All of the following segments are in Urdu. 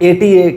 ATA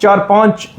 4-5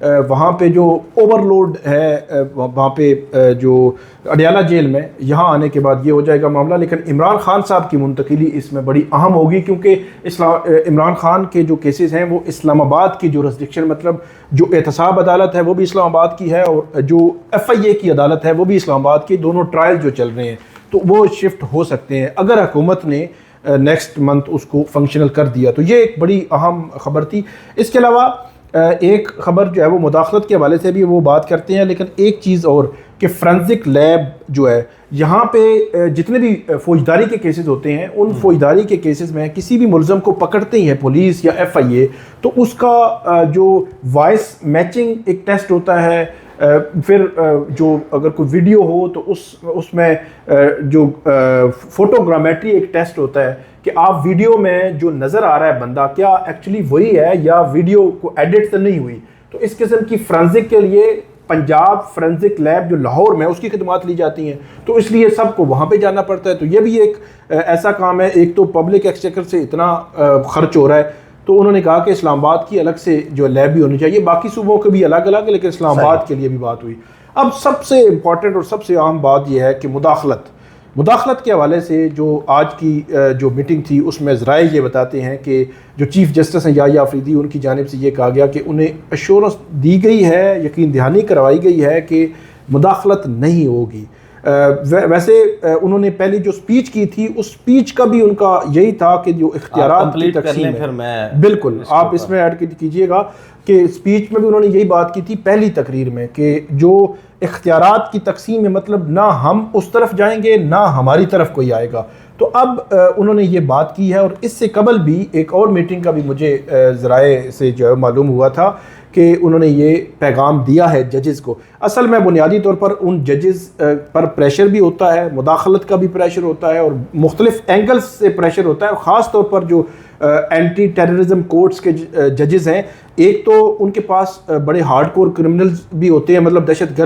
وہاں پہ جو اوور لوڈ ہے وہاں پہ جو اڈیالہ جیل میں یہاں آنے کے بعد یہ ہو جائے گا معاملہ. لیکن عمران خان صاحب کی منتقلی اس میں بڑی اہم ہوگی کیونکہ عمران خان کے جو کیسز ہیں وہ اسلام آباد کی جورسڈکشن مطلب جو احتساب عدالت ہے وہ بھی اسلام آباد کی ہے اور جو FIA کی عدالت ہے وہ بھی اسلام آباد کی. دونوں ٹرائل جو چل رہے ہیں تو وہ شفٹ ہو سکتے ہیں اگر حکومت نے نیکسٹ منتھ اس کو فنکشنل کر دیا. تو یہ ایک بڑی اہم خبر تھی. اس کے علاوہ ایک خبر جو ہے وہ مداخلت کے حوالے سے بھی وہ بات کرتے ہیں, لیکن ایک چیز اور کہ فرینزک لیب جو ہے یہاں پہ جتنے بھی فوجداری کے کیسز ہوتے ہیں ان فوجداری کے کیسز میں کسی بھی ملزم کو پکڑتے ہی ہے پولیس یا FIA تو اس کا جو وائس میچنگ ایک ٹیسٹ ہوتا ہے, پھر جو اگر کوئی ویڈیو ہو تو اس میں جو فوٹوگرامیٹری ایک ٹیسٹ ہوتا ہے کہ آپ ویڈیو میں جو نظر آ رہا ہے بندہ کیا ایکچولی وہی ہے یا ویڈیو کو ایڈٹ تو نہیں ہوئی. تو اس قسم کی فرینزک کے لیے پنجاب فرینزک لیب جو لاہور میں اس کی خدمات لی جاتی ہیں تو اس لیے سب کو وہاں پہ جانا پڑتا ہے. تو یہ بھی ایک ایسا کام ہے. ایک تو پبلک ایکسچیکر سے اتنا خرچ ہو رہا ہے تو انہوں نے کہا کہ اسلام آباد کی الگ سے جو لیب بھی ہونی چاہیے, باقی صوبوں کے بھی الگ الگ, لیکن اسلام آباد کے لیے بھی بات ہوئی. اب سب سے امپورٹنٹ اور سب سے اہم بات یہ ہے کہ مداخلت کے حوالے سے جو آج کی جو میٹنگ تھی اس میں ذرائع یہ بتاتے ہیں کہ جو چیف جسٹس ہیں یحییٰ آفریدی ان کی جانب سے یہ کہا گیا کہ انہیں ایشورنس دی گئی ہے, یقین دہانی کروائی گئی ہے کہ مداخلت نہیں ہوگی. ویسے انہوں نے پہلی جو سپیچ کی تھی اس سپیچ کا بھی ان کا یہی تھا کہ جو اختیارات کی تقسیم ہے, بالکل آپ اس میں ایڈ کیجئے گا کہ سپیچ میں بھی انہوں نے یہی بات کی تھی پہلی تقریر میں کہ جو اختیارات کی تقسیم ہے مطلب نہ ہم اس طرف جائیں گے نہ ہماری طرف کوئی آئے گا. تو اب انہوں نے یہ بات کی ہے. اور اس سے قبل بھی ایک اور میٹنگ کا بھی مجھے ذرائع سے جو ہے معلوم ہوا تھا کہ انہوں نے یہ پیغام دیا ہے ججز کو. اصل میں بنیادی طور پر ان ججز پر پریشر بھی ہوتا ہے, مداخلت کا بھی پریشر ہوتا ہے اور مختلف اینگلز سے پریشر ہوتا ہے, اور خاص طور پر جو اینٹی ٹیررزم کورٹس کے ججز ہیں ایک تو ان کے پاس بڑے ہارڈ کور کرمنلز بھی ہوتے ہیں, مطلب دہشت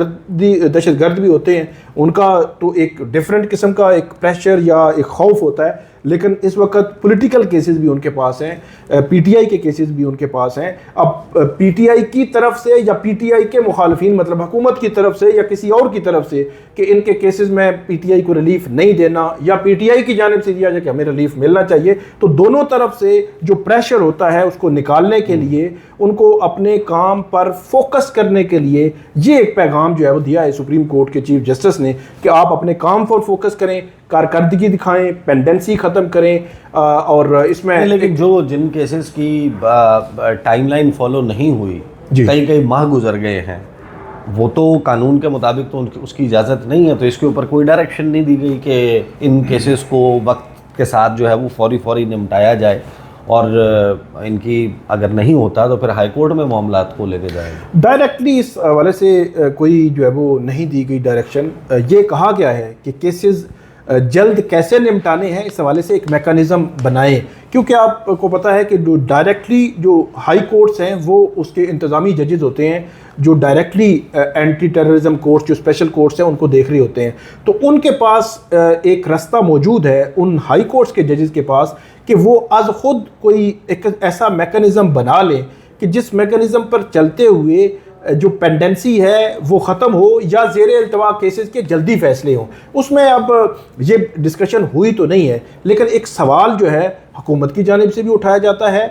گرد بھی ہوتے ہیں, ان کا تو ایک ڈیفرنٹ قسم کا ایک پریشر یا ایک خوف ہوتا ہے. لیکن اس وقت پولیٹیکل کیسز بھی ان کے پاس ہیں, PTI کے کیسز بھی ان کے پاس ہیں. اب PTI کی طرف سے یا PTI کے مخالفین مطلب حکومت کی طرف سے یا کسی اور کی طرف سے کہ ان کے کیسز میں PTI کو ریلیف نہیں دینا یا PTI کی جانب سے دیا جائے کہ ہمیں ریلیف ملنا چاہیے, تو دونوں طرف سے جو پریشر ہوتا ہے اس کو نکالنے کے لیے ان کو اپنے کام پر فوکس کرنے کے لیے یہ ایک پیغام جو ہے وہ دیا ہے سپریم کورٹ کے چیف جسٹس نے کہ آپ اپنے کام پر فوکس کریں, کارکردگی دکھائیں, پینڈنسی ختم کریں. اور اس میں لیکن جو جن کیسز کی ٹائم لائن فالو نہیں ہوئی, کئی ماہ گزر گئے ہیں, وہ تو قانون کے مطابق تو اس کی اجازت نہیں ہے. تو اس کے اوپر کوئی ڈائریکشن نہیں دی گئی کہ ان کیسز کو وقت کے ساتھ جو ہے وہ فوری نمٹایا جائے, اور ان کی اگر نہیں ہوتا تو پھر ہائی کورٹ میں معاملات کو لے کے جائے. ڈائریکٹلی اس حوالے سے کوئی جو ہے وہ نہیں دی گئی ڈائریکشن. یہ کہا گیا ہے کہ کیسز جلد کیسے نمٹانے ہیں اس حوالے سے ایک میکانزم بنائیں, کیونکہ آپ کو پتہ ہے کہ جو ڈائریکٹلی جو ہائی کورٹس ہیں وہ اس کے انتظامی ججز ہوتے ہیں جو ڈائریکٹلی اینٹی ٹیررزم کورٹس جو اسپیشل کورٹس ہیں ان کو دیکھ رہے ہوتے ہیں. تو ان کے پاس ایک رستہ موجود ہے ان ہائی کورٹس کے ججز کے پاس کہ وہ از خود کوئی ایک ایسا میکانزم بنا لیں کہ جس میکانزم پر چلتے ہوئے جو پینڈنسی ہے وہ ختم ہو یا زیر التوا کیسز کے جلدی فیصلے ہوں. اس میں اب یہ ڈسکشن ہوئی تو نہیں ہے, لیکن ایک سوال جو ہے حکومت کی جانب سے بھی اٹھایا جاتا ہے,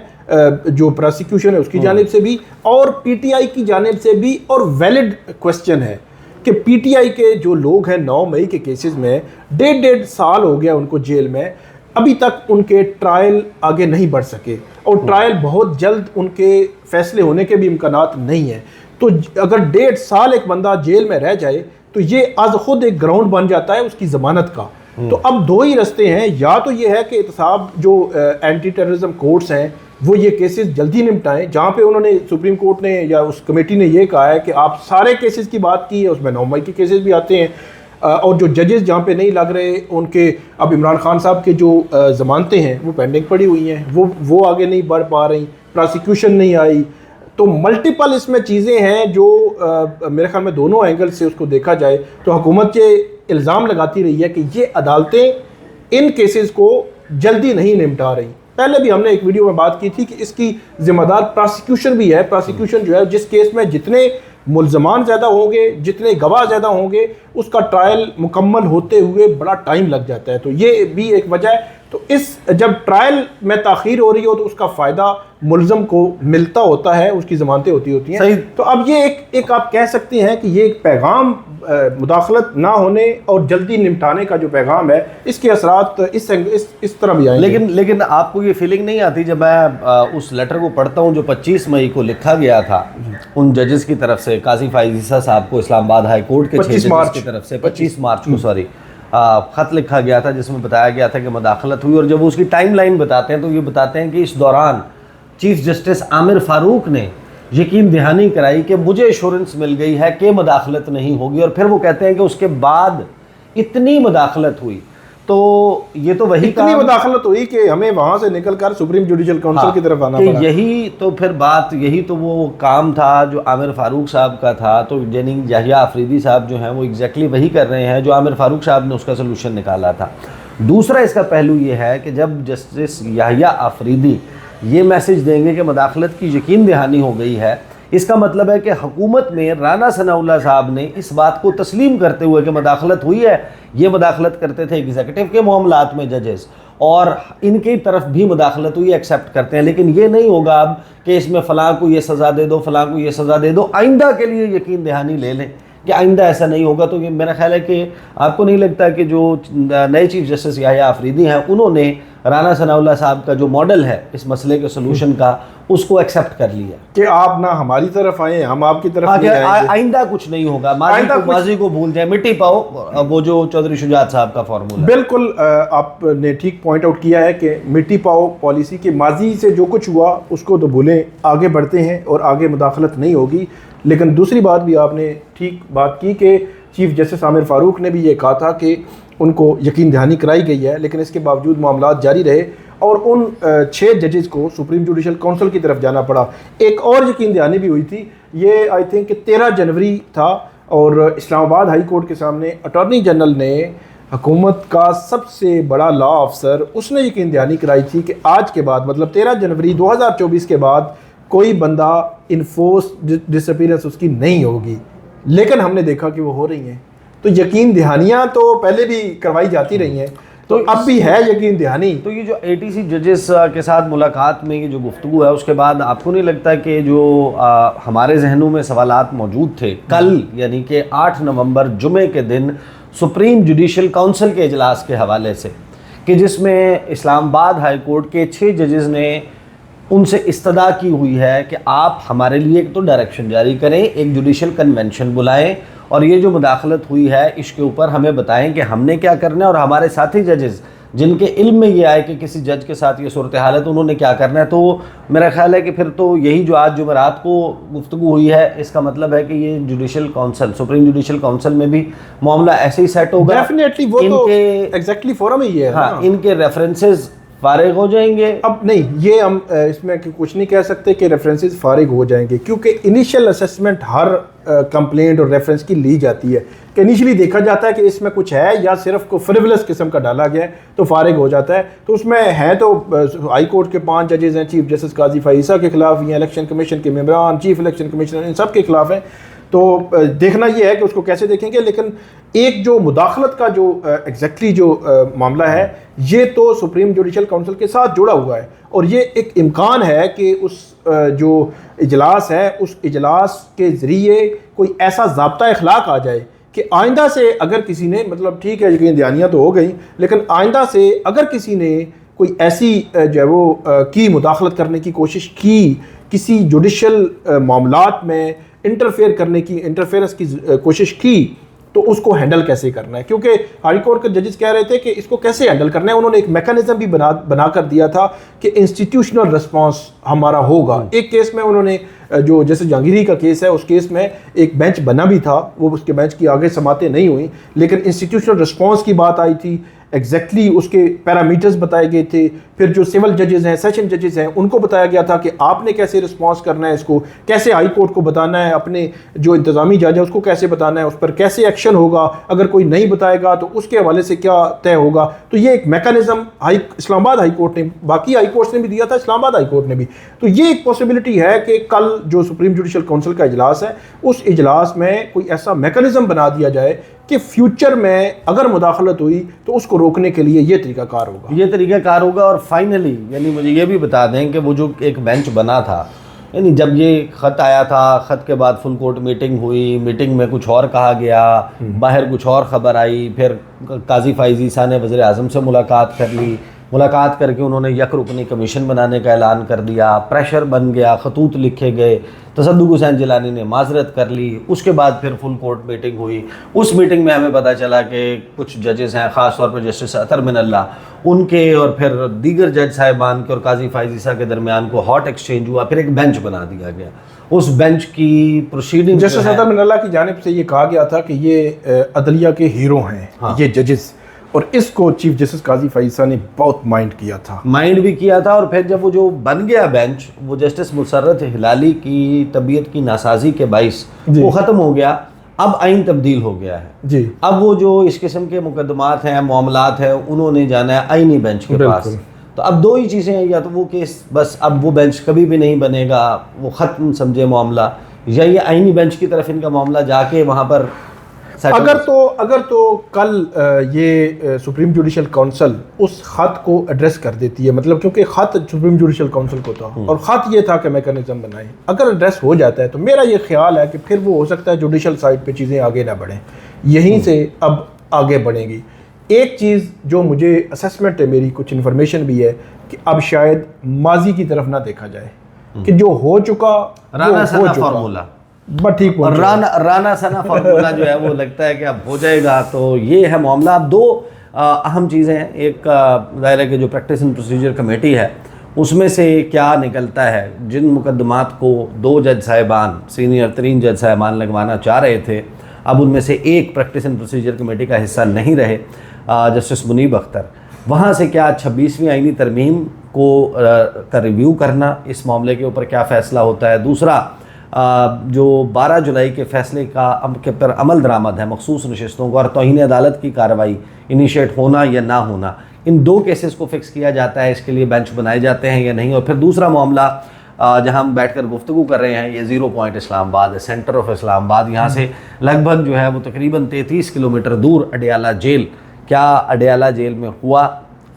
جو پراسیکیوشن ہے اس کی جانب سے بھی اور PTI کی جانب سے بھی, اور ویلڈ کوسچن ہے کہ PTI کے جو لوگ ہیں 9 مئی کے کیسز میں 1.5 سال ہو گیا ان کو جیل میں, ابھی تک ان کے ٹرائل آگے نہیں بڑھ سکے اور ٹرائل بہت جلد ان کے فیصلے ہونے کے بھی امکانات نہیں ہیں. تو اگر 1.5 سال ایک بندہ جیل میں رہ جائے تو یہ از خود ایک گراؤنڈ بن جاتا ہے اس کی ضمانت کا. تو اب 2 ہی رستے ہیں, یا تو یہ ہے کہ احتساب جو اینٹی ٹیررزم کورٹس ہیں وہ یہ کیسز جلدی نمٹائیں, جہاں پہ انہوں نے سپریم کورٹ نے یا اس کمیٹی نے یہ کہا ہے کہ آپ سارے کیسز کی بات کی ہے, اس میں 9 مئی کے کیسز بھی آتے ہیں, اور جو ججز جہاں پہ نہیں لگ رہے ان کے اب عمران خان صاحب کے جو ضمانتیں ہیں وہ پینڈنگ پڑی ہوئی ہیں, وہ آگے نہیں بڑھ پا رہی, پراسیکیوشن نہیں آئی. تو ملٹیپل اس میں چیزیں ہیں جو میرے خیال میں دونوں اینگل سے اس کو دیکھا جائے تو حکومت یہ الزام لگاتی رہی ہے کہ یہ عدالتیں ان کیسز کو جلدی نہیں نمٹا رہی. پہلے بھی ہم نے ایک ویڈیو میں بات کی تھی کہ اس کی ذمہ دار پراسیکیوشن بھی ہے. پراسیکیوشن جو ہے جس کیس میں جتنے ملزمان زیادہ ہوں گے, جتنے گواہ زیادہ ہوں گے, اس کا ٹرائل مکمل ہوتے ہوئے بڑا ٹائم لگ جاتا ہے. تو یہ بھی ایک وجہ ہے. تو اس جب ٹرائل میں تاخیر ہو رہی ہو تو اس کا فائدہ ملزم کو ملتا ہوتا ہے, اس کی ضمانتیں ہوتی ہیں. صحیح. تو اب یہ ایک آپ کہہ سکتے ہیں کہ یہ ایک پیغام مداخلت نہ ہونے اور جلدی نمٹانے کا جو پیغام ہے, اس کے اثرات اس طرح بھی آئیں گے. لیکن آپ کو یہ فیلنگ نہیں آتی جب میں اس لیٹر کو پڑھتا ہوں جو 25 مئی کو لکھا گیا تھا ان ججز کی طرف سے, قاضی فائز عیسیٰ صاحب کو اسلام آباد ہائی کورٹ کے 6 ججز کی طرف سے 25 مارچ کو خط لکھا گیا تھا جس میں بتایا گیا تھا کہ مداخلت ہوئی, اور جب اس کی ٹائم لائن بتاتے ہیں تو یہ بتاتے ہیں کہ اس دوران چیف جسٹس عامر فاروق نے یقین دہانی کرائی کہ مجھے ایشورنس مل گئی ہے کہ مداخلت نہیں ہوگی, اور پھر وہ کہتے ہیں کہ اس کے بعد اتنی مداخلت ہوئی. تو یہ تو وہی اتنی مداخلت ہوئی کہ ہمیں وہاں سے نکل کر سپریم جوڈیشل کونسل کی طرف آنا پڑا. یہی تو پھر بات, یہی تو وہ کام تھا جو عامر فاروق صاحب کا تھا. تو یعنی یحییٰ آفریدی صاحب جو ہیں وہ ایگزیکٹلی وہی کر رہے ہیں جو عامر فاروق صاحب نے اس کا سلوشن نکالا تھا. دوسرا اس کا پہلو یہ ہے کہ جب جسٹس یحییٰ آفریدی یہ میسج دیں گے کہ مداخلت کی یقین دہانی ہو گئی ہے, اس کا مطلب ہے کہ حکومت میں رانا ثناء اللہ صاحب نے اس بات کو تسلیم کرتے ہوئے کہ مداخلت ہوئی ہے, یہ مداخلت کرتے تھے ایگزیکٹو کے معاملات میں ججز, اور ان کی طرف بھی مداخلت ہوئی ایکسیپٹ کرتے ہیں. لیکن یہ نہیں ہوگا اب کہ اس میں فلاں کو یہ سزا دے دو, فلاں کو یہ سزا دے دو, آئندہ کے لیے یقین دہانی لے لیں کہ آئندہ ایسا نہیں ہوگا. تو یہ میرا خیال ہے کہ آپ کو نہیں لگتا کہ جو نئے چیف جسٹس یحییٰ آفریدی ہیں انہوں نے رانا ثناء اللہ صاحب کا جو ماڈل ہے اس مسئلے کے سلوشن کا اس کو ایکسیپٹ کر لیا کہ آپ نہ ہماری طرف آئیں, ہم آپ کی طرف نہیں آئیں گے, آئندہ کچھ نہیں ہوگا, ماضی کو بھول جائیں, مٹی پاؤ, وہ جو چودھری شجاعت صاحب کا فارمولا. بالکل آپ نے ٹھیک پوائنٹ آؤٹ کیا ہے کہ مٹی پاؤ پالیسی کے ماضی سے جو کچھ ہوا اس کو تو بھولیں, آگے بڑھتے ہیں اور آگے مداخلت نہیں ہوگی. لیکن دوسری بات بھی آپ نے ٹھیک بات کی کہ چیف جسٹس عامر فاروق نے بھی یہ کہا تھا کہ ان کو یقین دہانی کرائی گئی ہے, لیکن اس کے باوجود معاملات جاری رہے اور ان 6 ججز کو سپریم جوڈیشل کونسل کی طرف جانا پڑا. ایک اور یقین دہانی بھی ہوئی تھی, یہ آئی تھنک کہ 13 جنوری تھا, اور اسلام آباد ہائی کورٹ کے سامنے اٹارنی جنرل نے حکومت کا سب سے بڑا لا افسر, اس نے یقین دہانی کرائی تھی کہ آج کے بعد مطلب 13 جنوری 2024 کے بعد کوئی بندہ انفورس ڈسپیئرنس اس کی نہیں ہوگی. لیکن ہم نے دیکھا کہ وہ ہو رہی ہیں. تو یقین دہانیاں تو پہلے بھی کروائی جاتی رہی ہیں, تو اب بھی ہے یقین دہانی. تو یہ جو ATC ججز کے ساتھ ملاقات میں یہ جو گفتگو ہے اس کے بعد آپ کو نہیں لگتا کہ جو ہمارے ذہنوں میں سوالات موجود تھے کل یعنی کہ 8 نومبر جمعے کے دن سپریم جوڈیشل کونسل کے اجلاس کے حوالے سے, کہ جس میں اسلام آباد ہائی کورٹ کے 6 ججز نے ان سے استدعا کی ہوئی ہے کہ آپ ہمارے لیے ایک تو ڈائریکشن جاری کریں, ایک جوڈیشل کنونشن بلائیں, اور یہ جو مداخلت ہوئی ہے اس کے اوپر ہمیں بتائیں کہ ہم نے کیا کرنا ہے, اور ہمارے ساتھی ججز جن کے علم میں یہ آئے کہ کسی جج کے ساتھ یہ صورتحال ہے تو انہوں نے کیا کرنا ہے. تو میرا خیال ہے کہ پھر تو یہی جو آج جمعرات کو گفتگو ہوئی ہے اس کا مطلب ہے کہ یہ judicial council, supreme judicial council میں بھی معاملہ ایسے ہی سیٹ ہوگا. ڈیفینیٹلی وہ تو ایگزیکٹلی فورم ہی ہے. ہاں, ان کے ریفرنسز فارغ ہو جائیں گے. اب نہیں, یہ ہم اس میں کچھ نہیں کہہ سکتے کہ ریفرنسز فارغ ہو جائیں گے, کیونکہ انیشیل اسیسمنٹ ہر کمپلینٹ اور ریفرنس کی لی جاتی ہے کہ انیشلی دیکھا جاتا ہے کہ اس میں کچھ ہے یا صرف کو فریولس قسم کا ڈالا گیا ہے تو فارغ ہو جاتا ہے. تو اس میں ہے تو ہائی کورٹ کے 5 ججز ہیں, چیف جسٹس قاضی فائز عیسیٰ کے خلاف ہیں, الیکشن کمیشن کے ممبران, چیف الیکشن کمیشنر, ان سب کے خلاف ہیں. تو دیکھنا یہ ہے کہ اس کو کیسے دیکھیں گے. لیکن ایک جو مداخلت کا جو ایگزیکٹلی جو معاملہ ہے یہ تو سپریم جوڈیشل کونسل کے ساتھ جڑا ہوا ہے, اور یہ ایک امکان ہے کہ اس جو اجلاس ہے اس اجلاس کے ذریعے کوئی ایسا ضابطہ اخلاق آ جائے کہ آئندہ سے اگر کسی نے, مطلب ٹھیک ہے یقین دہانیاں تو ہو گئیں, لیکن آئندہ سے اگر کسی نے کوئی ایسی جو ہے وہ کی مداخلت کرنے کی کوشش کی, کسی جوڈیشل معاملات میں انٹرفیئرنس کی کوشش کی, تو اس کو ہینڈل کیسے کرنا ہے. کیونکہ ہائی کورٹ کے ججز کہہ رہے تھے کہ اس کو کیسے ہینڈل کرنا ہے. انہوں نے ایک میکانزم بھی بنا کر دیا تھا کہ انسٹیٹیوشنل رسپانس ہمارا ہوگا. ایک کیس میں انہوں نے جو جیسے جہانگیری کا کیس ہے، اس کیس میں ایک بینچ بنا بھی تھا، وہ اس کے بینچ کی آگے سماعتیں نہیں ہوئیں، لیکن انسٹیٹیوشنل رسپانس کی بات آئی تھی، ایگزیکٹلی اس کے پیرامیٹرز بتائے گئے تھے، پھر جو سول ججز ہیں، سیشن ججز ہیں، ان کو بتایا گیا تھا کہ آپ نے کیسے رسپانس کرنا ہے، اس کو کیسے ہائی کورٹ کو بتانا ہے، اپنے جو انتظامی جج ہے اس کو کیسے بتانا ہے، اس پر کیسے ایکشن ہوگا، اگر کوئی نہیں بتائے گا تو اس کے حوالے سے کیا طے ہوگا۔ تو یہ ایک میکانزم اسلام آباد ہائی کورٹ نے، باقی ہائی کورٹس نے بھی دیا تھا، اسلام آباد ہائی کورٹ نے بھی۔ تو یہ ایک پاسبلٹی ہے کہ کل جو سپریم جوڈیشل کونسل کا اجلاس ہے، اس اجلاس میں کوئی ایسا میکانزم بنا دیا جائے کہ فیوچر میں اگر مداخلت ہوئی تو اس کو روکنے کے لیے یہ طریقہ کار ہوگا، یہ طریقہ کار ہوگا۔ اور فائنلی یعنی مجھے یہ بھی بتا دیں کہ وہ جو ایک بینچ بنا تھا، یعنی جب یہ خط آیا تھا، خط کے بعد فل کورٹ میٹنگ ہوئی، میٹنگ میں کچھ اور کہا گیا، باہر کچھ اور خبر آئی، پھر قاضی فائز عیسیٰ نے وزیر اعظم سے ملاقات کر لی، ملاقات کر کے انہوں نے یک رکنی کمیشن بنانے کا اعلان کر دیا، پریشر بن گیا، خطوط لکھے گئے، تصدق حسین جیلانی نے معذرت کر لی، اس کے بعد پھر فل کورٹ میٹنگ ہوئی۔ اس میٹنگ میں ہمیں پتہ چلا کہ کچھ ججز ہیں، خاص طور پر جسٹس اطہر من اللہ، ان کے اور پھر دیگر جج صاحبان کے اور قاضی فائز عیسیٰ کے درمیان کو ہاٹ ایکسچینج ہوا، پھر ایک بینچ بنا دیا گیا۔ اس بینچ کی پروسیڈنگ جسٹس اطہر من اللہ کی جانب سے یہ کہا گیا تھا کہ یہ عدلیہ کے ہیرو ہیں یہ ججز، اور اس کو چیف جسٹس قاضی فائز عیسیٰ نے بہت مائنڈ کیا تھا، مائنڈ بھی کیا تھا۔ اور پھر جب وہ جو بن گیا بینچ، وہ جسٹس مسرت ہلالی کی طبیعت کی ناسازی کے باعث وہ ختم ہو گیا، اب آئین تبدیل ہو گیا ہے جی۔ اب وہ جو اس قسم کے مقدمات ہیں، معاملات ہیں، انہوں نے جانا ہے آئینی بینچ کے پاس۔ تو اب دو ہی چیزیں ہیں، یا تو وہ کیس بس اب وہ بینچ کبھی بھی نہیں بنے گا، وہ ختم سمجھے معاملہ، یا یہ آئینی بینچ کی طرف ان کا معاملہ جا کے وہاں پر اگر تو کل یہ سپریم جوڈیشل کونسل اس خط کو ایڈریس کر دیتی ہے، مطلب کیونکہ خط سپریم جوڈیشل کونسل کو تھا اور خط یہ تھا کہ میکانزم بنائیں، اگر ایڈریس ہو جاتا ہے تو میرا یہ خیال ہے کہ پھر وہ ہو سکتا ہے جوڈیشل سائٹ پہ چیزیں آگے نہ بڑھیں، یہیں سے اب آگے بڑھیں گی۔ ایک چیز جو مجھے اسسمنٹ ہے میری، کچھ انفارمیشن بھی ہے کہ اب شاید ماضی کی طرف نہ دیکھا جائے کہ جو ہو چکا رانا ثنا فارمولا، ٹھیک، رانا ثنا فارمولا جو ہے وہ لگتا ہے کہ اب ہو جائے گا۔ تو یہ ہے معاملہ۔ اب دو اہم چیزیں ہیں، ایک ظاہر ہے کہ جو پریکٹس اینڈ پروسیجر کمیٹی ہے اس میں سے کیا نکلتا ہے، جن مقدمات کو دو جج صاحبان، سینئر ترین جج صاحبان لگوانا چاہ رہے تھے، اب ان میں سے ایک پریکٹس اینڈ پروسیجر کمیٹی کا حصہ نہیں رہے، جسٹس منیب اختر، وہاں سے کیا 26ویں آئینی ترمیم کا ریویو کرنا، اس معاملے کے اوپر کیا فیصلہ ہوتا ہے۔ دوسرا جو 12 جولائی کے فیصلے کے پر عمل درآمد ہے، مخصوص نشستوں کو اور توہین عدالت کی کارروائی انیشیٹ ہونا یا نہ ہونا، ان دو کیسز کو فکس کیا جاتا ہے، اس کے لیے بینچ بنائے جاتے ہیں یا نہیں۔ اور پھر دوسرا معاملہ جہاں ہم بیٹھ کر گفتگو کر رہے ہیں، یہ 0 پوائنٹ اسلام آباد ہے، سینٹر آف اسلام آباد، یہاں سے لگ بھگ جو ہے وہ تقریباً 33 کلومیٹر دور اڈیالہ جیل، کیا اڈیالہ جیل میں ہوا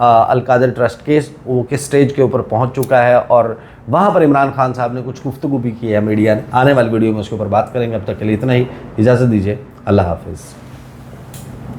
القادر ٹرسٹ کیس، وہ کس سٹیج کے اوپر پہنچ چکا ہے، اور وہاں پر عمران خان صاحب نے کچھ گفتگو بھی کی ہے میڈیا نے، آنے والی ویڈیو میں اس کے اوپر بات کریں گے۔ اب تک کے لیے اتنا ہی، اجازت دیجیے، اللہ حافظ۔